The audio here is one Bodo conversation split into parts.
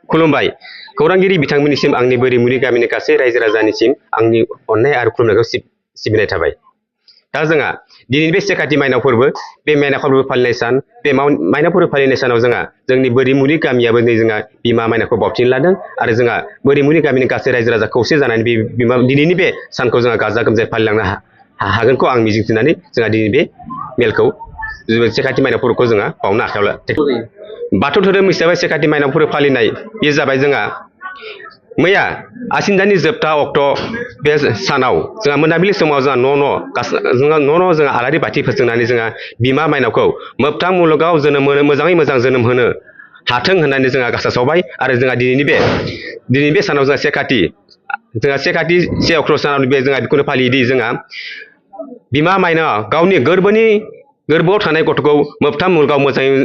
खुलुमबाय खौरांगिरि बिथांमोननिसिम आंनि बोरिमुनि गामिनि गासै रायजो राजानिसिम आंनि अननाय आरो खुलुमनायखौ सिबिनाय थाबाय। दा जोंहा दिनैनि बे सेकाथि माइनाव फोरबो बे माइनाव फोरबो फालिनाय सान बे माइनाव फोरबो फालिनाय सानाव जोंहा जोंनि बोरिमुनि गामियाबो नै जोंहा बिमा माइनावखौ बावथिनो लादों आरो जोंहा बोरिमुनि गामिनि गासै रायजो राजा खौसे जानानै बे दिनैनि बे सानखौ जोंहा गाजा गोमजायै फालिलांनो हागोनखौ आं मिजिंथिनानै जोंहा दिनै बे मेलखौ सेकाथि माइनाव फोरबोखौ जोंहा बावनो आखायाव लादों। बाथौ धोरोम हिसाबै सेकाथि माइनाव फोरबो फालिनाय बे जाबाय जोंहा मैया आसिन दाननि जोबथा अक्ट' बे सानाव जोंहा मोनाबिलि समाव जोंहा न' जोंहा आलारि बाथि फोजोंनानै जोंहा बिमा माइनावखौ मोगथां मुलुगाव जोनोम होनो मोजाङै मोजां जोनोम होनो हाथों होननानै जोंहा गासा सावबाय आरो जोंहा दिनैनि बे सानाव जोंहा सेकाथि से अक्ट' सानाव बे जोंहा बेखौनो फालियोदि जोंहा बिमा माइनावआ गावनि गोरबोआव थानाय गथ'खौ मोगथां मुलुगाव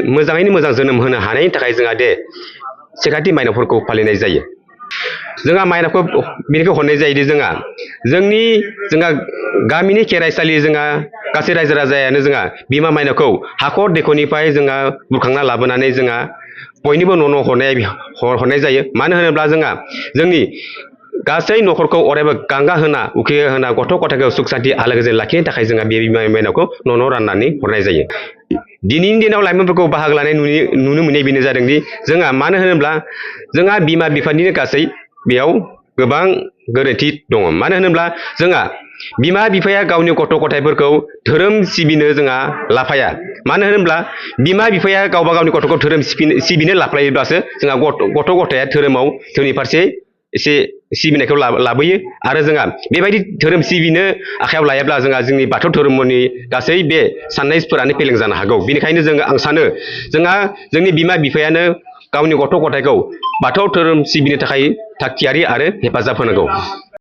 मोजाङैनो मोजां जोनोम होनो हानायनि थाखाय जोंहा सेकाथि माइनावफोरखौ फालिनाय जायो। जोंहा माइनावखौ बेनिखौ हरनाय जायोदि जोंहा गामिनि खेराइसालि जोंहा गासै रायजो राजायानो जोंहा बिमा माइनावखौ हाखर दैखरनिफ्राय जोंहा बुरखांना लाबोनानै जोंहा बयनिबो न' हरनाय जायो। मानो होनोब्ला जोंहा जोंनि गासै न'खरखौ अरायबो गांगा होना उखैगा होना गथ' गथायखौ सुख सान्थि आलो गोजोन लाखिनो थाखाय जोंहा बे बिमा माइनावखौ न' राननानै हरनाय जायो। दिनैनि दिनाव लाइमोनफोरखौ बाहागो लानाय नुनो मोननाय बेनो जादोंदि जोंहा मानो होनोब्ला जोंहा बिमा बिफानिनो गासै बेयाव गोबां गोरोन्थि दङ। मानो होनोब्ला जोंहा बिमा बिफाया गावनि गथ' गथायफोरखौ धोरोम सिबिनो जोंहा लाफाया। मानो होनोब्ला बिमा बिफाया गावबा गावनि गथ'खौ धोरोम सिबिनो लाफ्लायोब्लासो जोंहा गथ' गथाया धोरोमनि फारसे एसे सिबिनायखौ लाबोयो आरो जोंहा बेबायदि धोरोम सिबिनो आखायाव लायाब्ला जोंनि बाथौ धोरोमनि गासै बे साननायफोरानो फेलें जानो हागौ। बेनिखायनो आं सानो जोंहा जोंनि बिमा बिफायानो गावनि गथ' गथायखौ बाथौ धोरोम सिबिनो थाखाय थाग थियारि आरो हेफाजाब होनांगौ।